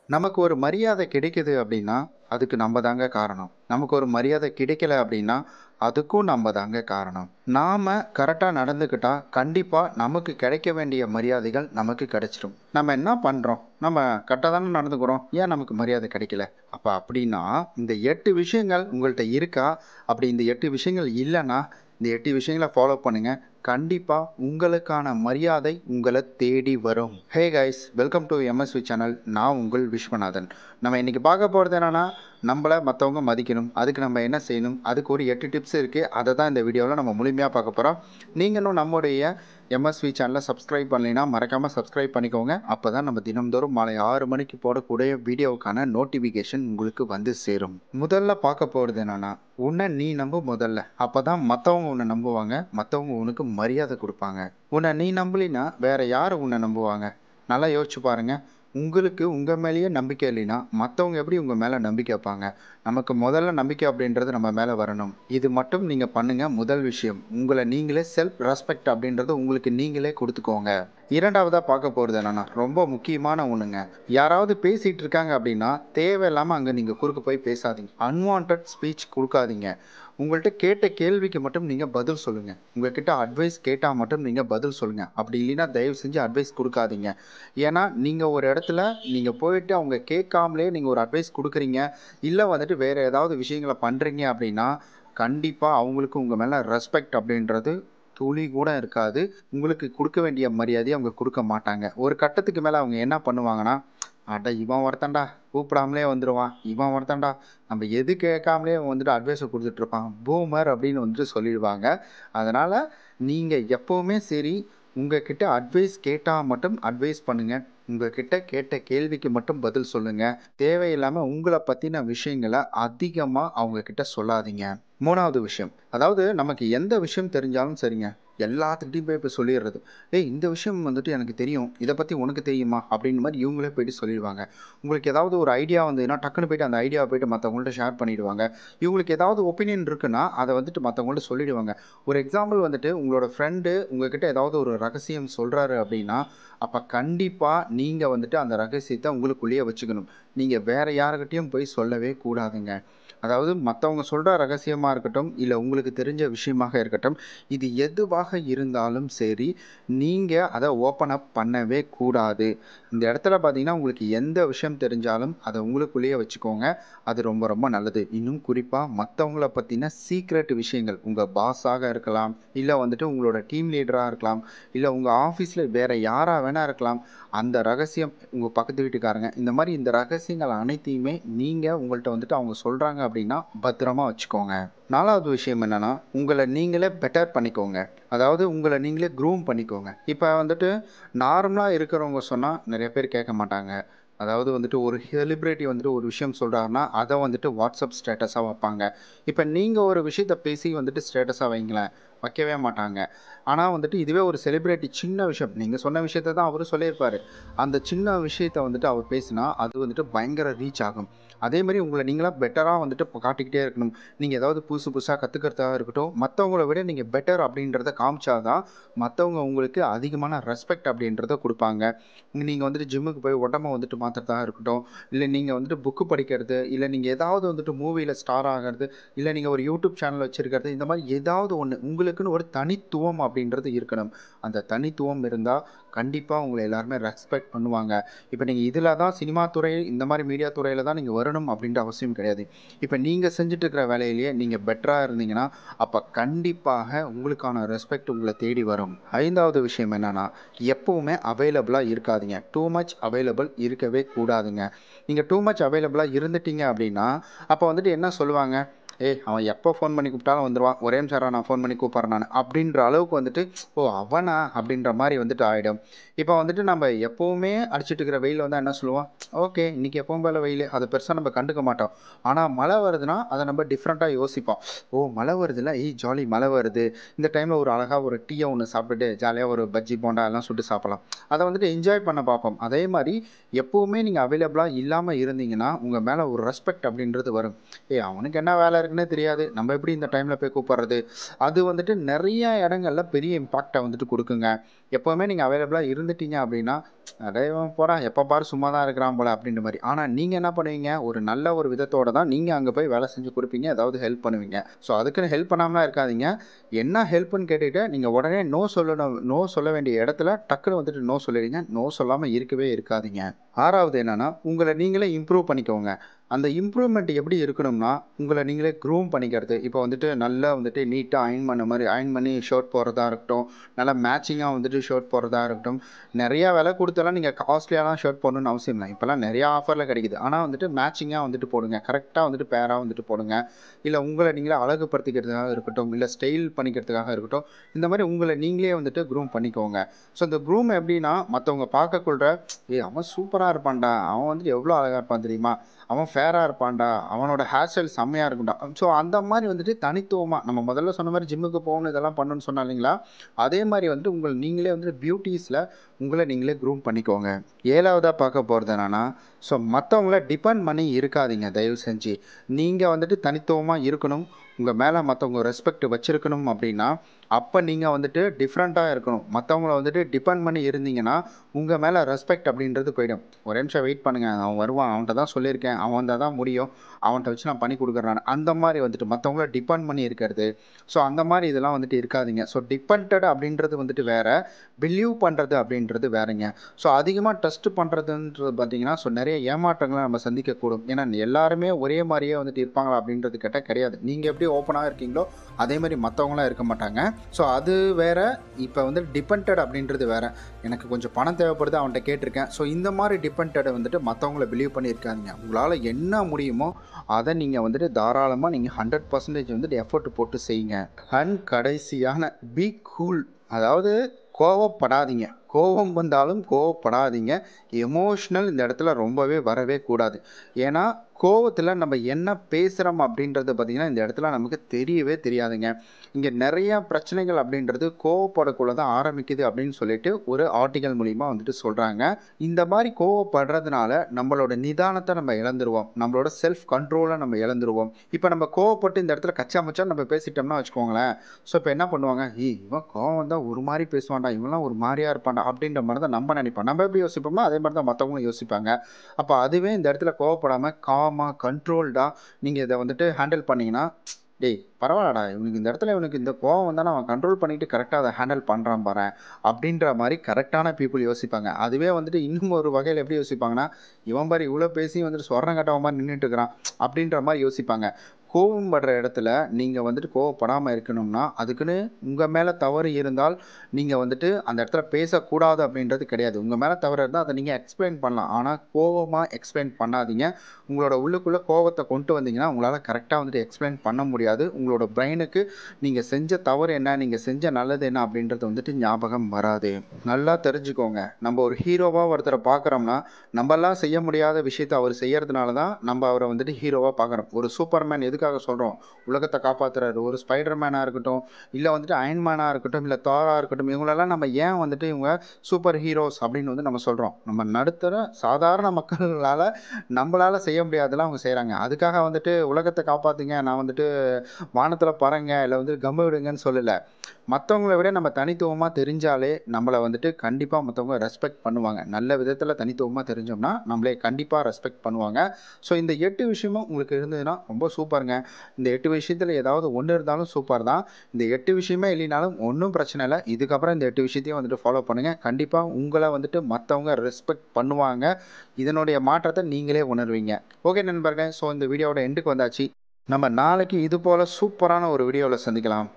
நமக்கு ஒரு மரியாதை கிடைக்குது அப்படின்னா, அதுக்கு நம்ம தாங்க காரணம். நமக்கு ஒரு மரியாதை கிடைக்கல அப்படின்னா, அதுக்கும் நம்ம தாங்க காரணம். நாம கரெக்ட்டா நடந்துக்கிட்டா, கண்டிப்பா நமக்கு கிடைக்க வேண்டிய மரியாதைகள் நமக்கு கிடைச்சிடும். நம்ம என்ன பண்றோம்? நம்ம கரெக்ட்டா தானே நடந்துக்கிறோம். ஏன் நமக்கு மரியாதை கிடைக்கல? அப்படின்னா, இந்த 8 விஷயங்கள் உங்கள்ட்ட இருக்கா? அப்படி இந்த 8 விஷயங்கள் இல்லன்னா, இந்த 8 விஷயங்கள ஃபாலோ பண்ணுங்க. கண்டிப்பா உங்களுக்கான மரியாதை உங்கள தேடி வரும். Hey guys! Welcome to MSV channel. நான் உங்கள் விஸ்வநாதன். நம்ம இன்னைக்கு பார்க்க போறது என்னன்னா, நம்மள மத்தவங்க மதிக்கணும். அதுக்கு நம்ம என்ன செய்யணும்? அதுக்கு ஒரு 8 டிப்ஸ் இருக்கு. அத தான் இந்த வீடியோல நம்ம முழுமையா பார்க்க போறோம். நீங்க இன்னும் நம்முடைய எம்எஸ்வி சேனல சப்ஸ்கிரைப் பண்ணலைன்னா, மறக்காம சப்ஸ்கிரைப் பண்ணிக்கோங்க. அப்பதான் நம்ம தினம்தோறும் மாலை 6 மணிக்கு போடக்கூடிய வீடியோவுக்கான நோட்டிஃபிகேஷன் உங்களுக்கு வந்து சேரும். முதல்ல பார்க்க போறது என்னன்னா, உன்ன நீ நம்பு முதல்ல. அப்பதான் மத்தவங்க உன்ன நம்புவாங்க. மத்தவங்க உனக்கு மரியாதை குடுப்பாங்க. உன்ன நீ நம்பலின்னா, வேற யாரு உன்ன நம்புவாங்க? நல்லா யோசிச்சு பாருங்க. உங்களுக்கு உங்க மேலேயே நம்பிக்கை இல்லைன்னா, மத்தவங்க எப்படி உங்க மேல நம்பிக்கை வைப்பாங்க? நமக்கு முதல்ல நம்பிக்கை அப்படின்றது நம்ம மேல வரணும். இது மட்டும் நீங்க பண்ணுங்க முதல் விஷயம். உங்கள நீங்களே செல்ஃப் ரெஸ்பெக்ட் அப்படின்றத உங்களுக்கு நீங்களே குடுத்துக்கோங்க. 2வதா பார்க்க போறது என்னன்னா, ரொம்ப முக்கியமான ஒண்ணுங்க. யாராவது பேசிட்டு இருக்காங்க அப்படின்னா, தேவையில்லாம அங்க நீங்க குறுக்க போய் பேசாதீங்க. அன்வான்டட் ஸ்பீச் குடுக்காதீங்க. உங்கள்ட்ட கேட்ட கேள்விக்கு மட்டும் நீங்க பதில் சொல்லுங்க. உங்ககிட்ட அட்வைஸ் கேட்டா மட்டும் நீங்க பதில் சொல்லுங்க. அப்படி இல்லைன்னா தயவு செஞ்சு அட்வைஸ் குடுக்காதீங்க. ஏன்னா, நீங்க ஒரு இடத்துல நீங்க போயிட்டு அவங்க கேட்காமலே நீங்க ஒரு அட்வைஸ் குடுக்குறீங்க. இல்ல வந்துட்டு வேற ஏதாவது விஷயங்கள பண்றீங்க அப்படின்னா, கண்டிப்பா அவங்களுக்கு உங்க மேல ரெஸ்பெக்ட் அப்படின்றது துளி கூட இருக்காது. உங்களுக்கு குடுக்க வேண்டிய மரியாதைய அவங்க குடுக்க மாட்டாங்க. ஒரு கட்டத்துக்கு மேல அவங்க என்ன பண்ணுவாங்கன்னா, அட இவன் ஒருத்தன்டா கூப்பிடாமலே வந்துருவான். இவன் ஒருத்தன்டா நம்ம எது கேட்காமலே வந்துட்டு அட்வைஸ குடுத்துட்டு இருப்பான். பூமர் அப்படின்னு வந்துட்டு சொல்லிடுவாங்க. அதனால நீங்க எப்பவுமே சரி, உங்ககிட்ட அட்வைஸ் கேட்டா மட்டும் அட்வைஸ் பண்ணுங்க. உங்ககிட்ட கேட்ட கேள்விக்கு மட்டும் பதில் சொல்லுங்க. தேவையில்லாம உங்கள பத்தின விஷயங்கள அதிகமா அவங்க கிட்ட சொல்லாதீங்க. 3வது விஷயம். அதாவது நமக்கு எந்த விஷயம் தெரிஞ்சாலும் சரிங்க. எல்லாத்துக்கிட்டயும் போய் இப்ப சொல்லிர்றது. "ஏய் இந்த விஷயம் வந்துட்டு எனக்கு தெரியும். இத பத்தி உனக்கு தெரியுமா?" அப்படின்ற மாரி இவங்களே போயிட்டு சொல்லிருவாங்க. உங்களுக்கு ஏதாவது ஒரு ஐடியா வந்ததுன்னா, டக்குனு போயிட்டு அந்த ஐடியாவ போயிட்டு மத்தவங்கள்ட்ட ஷேர் பண்ணிடுவாங்க. இவங்களுக்கு ஏதாவது ஒப்பீனியன் இருக்குன்னா, அத வந்துட்டு மத்தவங்கள்ட்ட சொல்லிடுவாங்க. ஒரு எக்ஸாம்பிள் வந்துட்டு உங்களோட ஃப்ரெண்டு உங்ககிட்ட ஏதாவது ஒரு ரகசியம் சொல்றாரு அப்படின்னா, அப்ப கண்டிப்பா நீங்க வந்துட்டு அந்த ரகசியத்த உங்களுக்குள்ளேயே வச்சுக்கணும். நீங்க வேற யார்கிட்டயும் போய் சொல்லவே கூடாதுங்க. அதாவது மத்தவங்க சொல்ற ரகசியமா இருக்கட்டும், இல்ல உங்களுக்கு தெரிஞ்ச விஷயமாக இருக்கட்டும், இது எதுவாக இருந்தாலும் சரி, நீங்க அத ஓப்பன் அப் பண்ணவே கூடாது. இந்த இடத்துல பார்த்தீங்கன்னா, உங்களுக்கு எந்த விஷயம் தெரிஞ்சாலும் அத உங்களுக்குள்ளேயே வச்சுக்கோங்க. அது ரொம்ப ரொம்ப நல்லது. இன்னும் குறிப்பா மத்தவங்கள பத்தின சீக்ரெட் விஷயங்கள், உங்க பாஸாக இருக்கலாம், இல்ல வந்துட்டு உங்களோட டீம் லீடரா இருக்கலாம், இல்ல உங்க ஆஃபீஸ்ல வேற யாரா வேணா இருக்கலாம். அந்த ரகசியம் உங்க பக்கத்து வீட்டுக்காரங்க, இந்த மாரி இந்த ரகசியங்கள் அனைத்தையுமே நீங்க உங்கள்ட்ட வந்துட்டு அவங்க சொல்றாங்க அப்படின்னா, பத்திரமா வச்சுக்கோங்க. 4வது விஷயம் என்னன்னா, உங்கள நீங்களே பெட்டர் பண்ணிக்கோங்க. அதாவது உங்கள நீங்களே க்ரூம் பண்ணிக்கோங்க. இப்ப வந்துட்டு நார்மலா இருக்கிறவங்க சொன்னா நெறைய பேர் கேட்க மாட்டாங்க. அதாவது வந்துட்டு ஒரு செலிபிரிட்டி வந்துட்டு ஒரு விஷயம் சொல்றாருன்னா, அத வந்துட்டு வாட்ஸ்அப் ஸ்டேட்டஸா வைப்பாங்க. இப்ப நீங்க ஒரு விஷயத்த பேசி வந்துட்டு ஸ்டேட்டஸா வைங்களேன், வைக்கவே மாட்டாங்க. ஆனா வந்துட்டு இதுவே ஒரு செலிபிரிட்டி சின்ன விஷயம், நீங்க சொன்ன விஷயத்த தான் அவரும் சொல்லியிருப்பாரு. அந்த சின்ன விஷயத்த வந்துட்டு அவர் பேசினா, அது வந்துட்டு பயங்கர ரீச் ஆகும். அதேமாரி உங்கள நீங்களா பெட்டரா வந்துட்டு காட்டிக்கிட்டே இருக்கணும். நீங்க ஏதாவது புதுசு புதுசா கத்துக்கிறதா இருக்கட்டும், மத்தவங்கள விட நீங்க பெட்டர் அப்படின்றத காமிச்சா தான், மத்தவங்க உங்களுக்கு அதிகமான ரெஸ்பெக்ட் அப்படின்றத குடுப்பாங்க. நீங்க வந்துட்டு ஜிம்முக்கு போய் உடம்ப வந்துட்டு மாத்துறதா இருக்கட்டும், இல்ல நீங்க வந்துட்டு புக்கு படிக்கிறது, இல்ல நீங்க ஏதாவது வந்துட்டு மூவில ஸ்டார் ஆகுறது, இல்ல நீங்க ஒரு யூடியூப் சேனல் வச்சிருக்கிறது, இந்த மாரி ஏதாவது ஒண்ணு உங்களுக்குன்னு ஒரு தனித்துவம் அப்படின்றது இருக்கணும். அந்த தனித்துவம் இருந்தா, கண்டிப்பா உங்கள எல்லாருமே ரெஸ்பெக்ட் பண்ணுவாங்க. இப்ப நீங்க இதுல தான் சினிமா துறை, இந்த மாரி மீடியா துறையில தான் நீங்க வரணும் அப்படின்ற அவசியம் கிடையாது. இப்ப நீங்க செஞ்சுட்டு இருக்கிற வேலையிலேயே நீங்க பெட்டரா இருந்தீங்கன்னா, அப்ப கண்டிப்பாக உங்களுக்கான ரெஸ்பெக்ட் உங்கள தேடி வரும். 5வது விஷயம் என்னன்னா, எப்பவுமே அவைலபிளா இருக்காதீங்க. டூ மச் அவைலபிள் இருக்கவே கூடாதுங்க. நீங்க டூ மச் அவைலபிளா இருந்துட்டீங்க அப்படின்னா, அப்ப வந்துட்டு என்ன சொல்லுவாங்க? "ஏய் அவன் எப்போ ஃபோன் பண்ணி கூப்பிட்டாலும் வந்துருவான். ஒரே நிமிஷம் இருடா நான் ஃபோன் பண்ணி கூப்பிடுறேன் நானு." அப்படின்ற அளவுக்கு வந்துட்டு, "ஓ! அவனா?" அப்படின்ற மாரி வந்துட்டு ஆயிடும். இப்ப வந்துட்டு நம்ம எப்பவுமே அடிச்சிட்டு இருக்கிற வெயில்ல வந்தா என்ன சொல்லுவோம்? "ஓகே, இன்னைக்கு எப்பவும் போல வெயிலு." அத பெருசா நம்ம கண்டுக்க மாட்டோம். ஆனா மழை வருதுன்னா, அத நம்ம டிஃபரெண்ட்டா யோசிப்போம். "ஓ! மழை வருதுல்ல, ஏய் ஜாலி மழை வருது." இந்த டைம்ல ஒரு அழகா ஒரு டீய ஒண்ணு சாப்பிட்டுட்டு, ஜாலியா ஒரு பஜ்ஜி, போண்டா எல்லாம் சுட்டு சாப்பிடலாம். அத வந்துட்டு என்ஜாய் பண்ண பார்ப்போம். அதே மாரி எப்பவுமே நீங்க அவைலபிளா இல்லாம இருந்தீங்கன்னா, உங்க மேல ஒரு ரெஸ்பெக்ட் அப்படின்றது வரும். "ஏய் அவனுக்கு என்ன வேலை இருக்குன்னே தெரியாது. நம்ம எப்படி இந்த டைம்ல போய் கூப்பிடுறது? அது வந்துட்டு நெறைய இடங்கள்ல பெரிய இம்பாக்ட்ட வந்துட்டு குடுக்குங்க. எப்பவுமே நீங்க அவைலபிளா இருந்துட்டீங்க அப்படின்னா, "அட இவன் போடா எப்ப பாரு சும்மா தான் இருக்கிறான் போல" அப்படின்ற மாரி. ஆனா நீங்க என்ன பண்ணுவீங்க? ஒரு நல்ல ஒரு விதத்தோட தான் நீங்க அங்க போய் வேலை செஞ்சு குடுப்பீங்க. ஏதாவது ஹெல்ப் பண்ணுவீங்க. ஸோ அதுக்குன்னு ஹெல்ப் பண்ணாமலாம் இருக்காதீங்க. என்ன ஹெல்ப்ன்னு கேட்டுட்டு நீங்க உடனே நோ சொல்லணும். நோ சொல்ல வேண்டிய இடத்துல டக்குனு வந்துட்டு நோ சொல்லிடுங்க. நோ சொல்லாம இருக்கவே இருக்காதீங்க. 6வது என்னன்னா, உங்கள நீங்களே இம்ப்ரூவ் பண்ணிக்கோங்க. அந்த இம்ப்ரூவ்மெண்ட் எப்படி இருக்கணும்னா, உங்கள நீங்களே க்ரூம் பண்ணிக்கிறது. இப்போ வந்துட்டு நல்லா வந்துட்டு நீட்டா அயர்ன் பண்ண மாரி அயர்ன் பண்ணி ஷர்ட் போடுறதா இருக்கட்டும், நல்லா மேட்சிங்கா வந்துட்டு ஷர்ட் போடுறதா இருக்கட்டும். நெறையா விலை குடுத்தெல்லாம் நீங்க காஸ்ட்லியாலாம் ஷர்ட் போடணும்னு அவசியம் இல்ல. இப்பலாம் நெறையா ஆஃபர்ல கிடைக்குது. ஆனா வந்துட்டு மேட்சிங்கா வந்துட்டு போடுங்க. கரெக்ட்டா வந்துட்டு பேரா வந்துட்டு போடுங்க. இல்ல உங்கள நீங்களே அழகுபடுத்திக்கிறதுக்காக இருக்கட்டும், இல்ல ஸ்டைல் பண்ணிக்கிறதுக்காக இருக்கட்டும், இந்த மாரி உங்கள நீங்களே வந்துட்டு க்ரூம் பண்ணிக்கோங்க. ஸோ இந்த க்ரூம் எப்படின்னா, மத்தவங்க பார்க்கக்குள்ள, "ஏய் அவன் சூப்பரா இருப்பான்டா. அவன் வந்துட்டு எவ்வளோ அழகா இருப்பான் தெரியுமா? அவன் ஃபேரா இருப்பான்டா. அவனோட ஹேர் ஸ்டைல் செம்மையா இருக்கும்டா." ஸோ அந்த மாரி வந்துட்டு தனித்துவமா நம்ம முதல்ல சொன்ன மாரி ஜிம்முக்கு போகணும், இதெல்லாம் பண்ணணும்னு சொன்னேன் இல்லைங்களா? அதே மாரி வந்துட்டு உங்கள நீங்களே வந்துட்டு பியூட்டீஸ்ல உங்கள நீங்களே க்ரூம் பண்ணிக்கோங்க. 7வதா பார்க்க போறது என்னன்னா, ஸோ மத்தவங்கள டிபெண்ட் பண்ணி இருக்காதீங்க தயவு செஞ்சு. நீங்க வந்துட்டு தனித்துவமா இருக்கணும். உங்க மேல மத்தவங்க ரெஸ்பெக்ட் வச்சிருக்கணும் அப்படின்னா, அப்ப நீங்க வந்துட்டு டிஃபரெண்ட்டா இருக்கணும். மத்தவங்கள வந்துட்டு டிபெண்ட் பண்ணி இருந்தீங்கன்னா, உங்க மேல ரெஸ்பெக்ட் அப்படின்றது போயிடும். "ஒரே நிமிஷம் வெயிட் பண்ணுங்க. அவன் வருவான். அவன்ட்ட தான் சொல்லியிருக்கேன். அவன் வந்தா தான் முடியும். அவன்ட்ட வச்சு நான் பண்ணி குடுக்குறேன் நானு." அந்த மாரி வந்துட்டு மத்தவங்கள டிபெண்ட் பண்ணி இருக்கிறது. ஸோ அந்த மாரி இதெல்லாம் வந்துட்டு இருக்காதீங்க. ஸோ டிபெண்டட் அப்படின்றது வந்துட்டு வேற. பிலீவ் பண்றது அப்படின்றது வேறங்க. ஸோ அதிகமா ட்ரஸ்ட் பண்றதுன்றது பார்த்தீங்கன்னா, ஸோ நெறைய ஏமாற்றங்கள நம்ம சந்திக்கக்கூடும். ஏன்னா எல்லாருமே ஒரே மாரியே வந்துட்டு இருப்பாங்களா அப்படின்றது கேட்டா கிடையாது. நீங்க எப்படி ஓப்பனா இருக்கீங்களோ, அதே மாரி மத்தவங்கலாம் இருக்க மாட்டாங்க. ஸோ அது வேற. இப்ப வந்து டிபெண்டட் அப்படின்றது வேற. எனக்கு கொஞ்சம் பணம் தேவைப்படுது அவன்ட்ட கேட்டிருக்கேன். ஸோ இந்த மாரி டிபெண்டட் வந்துட்டு மத்தவங்கள பிலீவ் பண்ணி இருக்காதீங்க. உங்களால என்ன முடியுமோ, அத நீங்க வந்துட்டு தாராளமா நீங்க 100% வந்துட்டு எஃபோர்ட் போட்டு செய்யுங்க. அண்ட் கடைசியான பி கூல். அதாவது கோவப்படாதீங்க. கோவம் வந்தாலும் கோவப்படாதீங்க. எமோஷனல் இந்த இடத்துல ரொம்பவே வரவே கூடாது. ஏன்னா, கோவத்துல நம்ம என்ன பேசுறோம் அப்படின்றது பார்த்தீங்கன்னா, இந்த இடத்துல நமக்கு தெரியவே தெரியாதுங்க. இங்க நெறைய பிரச்சனைகள் அப்படின்றது கோவப்படக்குள்ள தான் ஆரம்பிக்குது அப்படின்னு சொல்லிட்டு ஒரு ஆர்டிக்கல் மூலியமா வந்துட்டு சொல்றாங்க. இந்த மாரி கோவப்படுறதுனால நம்மளோட நிதானத்த நம்ம இழந்துருவோம். நம்மளோட செல்ஃப் கண்ட்ரோல நம்ம இழந்துருவோம். இப்ப நம்ம கோவப்பட்டு இந்த இடத்துல கச்சா முச்சான்னு நம்ம பேசிட்டோம்னா வச்சுக்கோங்களேன், ஸோ இப்ப என்ன பண்ணுவாங்க, "ஏய் இவன் கோவம் வந்தா ஒரு மாரி பேசுவான்டா, இவன்லாம் ஒரு மாரியா இருப்பான்டா" அப்படின்ற மாரி தான் நம்ம நெனைப்போம். நம்ம எப்படி யோசிப்போமோ அதே மாரி தான் மத்தவங்களும் யோசிப்பாங்க. அப்ப அதுவே இந்த இடத்துல கோவப்படாம காமா, கண்ட்ரோல்டா நீங்க இத வந்துட்டு ஹேண்டில் பண்ணீங்கன்னா, "டேய் பரவால்லடா, இவனுக்கு இந்த இடத்துல இவனுக்கு இந்த கோவம் வந்தாலும் அவன் கண்ட்ரோல் பண்ணிட்டு கரெக்ட்டா அத ஹேண்டில் பண்றான் பாரேன்" அப்படின்ற மாரி கரெக்ட்டான பீப்பிள் யோசிப்பாங்க. அதுவே வந்துட்டு இன்னும் ஒரு வகையில எப்படி யோசிப்பாங்கன்னா, "இவன் பாரு இவ்ளோ பேசியும் வந்துட்டு சொர்ணம் கட்டவன் மாரி நின்னுட்டு இருக்கிறான்" அப்படின்ற மாரி யோசிப்பாங்க. கோவம் படுற இடத்துல நீங்க வந்துட்டு கோவப்படாம இருக்கணும்னா, அதுக்குன்னு உங்க மேல தவறு இருந்தால், நீங்க வந்துட்டு அந்த இடத்துல பேசக்கூடாது அப்படின்றது கிடையாது. உங்க மேல தவறு இருந்தா அத நீங்க எக்ஸ்பிளைன் பண்ணலாம். ஆனா கோவமா எக்ஸ்பிளைன் பண்ணாதீங்க. உங்களோட உள்ளுக்குள்ள கோவத்த கொண்டு வந்தீங்கன்னா, உங்களால கரெக்ட்டா வந்துட்டு எக்ஸ்பிளைன் பண்ண முடியாது. உங்களோட பிரெயினுக்கு நீங்க செஞ்ச தவறு என்ன? நீங்க செஞ்ச நல்லது என்ன? அப்படின்றது வந்துட்டு ஞாபகம் வராது. நல்லா தெரிஞ்சுக்கோங்க. நம்ம ஒரு ஹீரோவா ஒருத்தர பார்க்குறோம்னா, நம்பலாம் செய்ய முடியாத விஷயத்த அவரு செய்யறதுனால தான், நம்ப அவர வந்துட்டு ஹீரோவா பார்க்குறோம். ஒரு சூப்பர்மேன் எதுக்காக சொல்றோம்? உலகத்த காப்பாத்துறாரு. ஒரு ஸ்பைடர் மேனா இருக்கட்டும், இல்ல வந்துட்டு அயர்ன் மேனா இருக்கட்டும், இல்ல தாரா இருக்கட்டும், இவங்களெல்லாம் நம்ம ஏன் வந்துட்டு இவங்க சூப்பர் ஹீரோஸ் அப்படின்னு வந்து நம்ம சொல்றோம். நம்ம நடுத்தர சாதாரண மக்களால நம்பளால செய்ய முடியாததெல்லாம் அவங்க செய்றாங்க. அதுக்காக வந்துட்டு உலகத்த காப்பாத்துங்க, நான் வந்துட்டு வானத்துல பறங்க, இல்ல வந்து கம்மு விடுங்கன்னு சொல்லல. மத்தவங்கள விட நம்ம தனித்துவமா தெரிஞ்சாலே, நம்மள வந்துட்டு கண்டிப்பா மத்தவங்க ரெஸ்பெக்ட் பண்ணுவாங்க. நல்ல விதத்துல தனித்துவமா தெரிஞ்சோம்னா, நம்மள கண்டிப்பா ரெஸ்பெக்ட் பண்ணுவாங்க. ஸோ இந்த 8 விஷயமும் உங்களுக்கு இருந்ததுன்னா, ரொம்ப சூப்பர்ங்க. இந்த 8 விஷயத்துல ஏதாவது 1 இருந்தாலும் சூப்பர் தான். இந்த 8 விஷயமே இல்லைனாலும் ஒண்ணும் பிரச்சனை இல்ல. இதுக்கப்புறம் இந்த 8 விஷயத்தையும் வந்துட்டு ஃபாலோ பண்ணுங்க. கண்டிப்பா உங்கள வந்துட்டு மத்தவங்க ரெஸ்பெக்ட் பண்ணுவாங்க. இதனுடைய மாற்றத்த நீங்களே உணர்வீங்க. ஓகே நண்பர்களே, ஸோ இந்த வீடியோவோட எண்டுக்கு வந்தாச்சு. நம்ம நாளைக்கு இது போல சூப்பரான ஒரு வீடியோல சந்திக்கலாம்.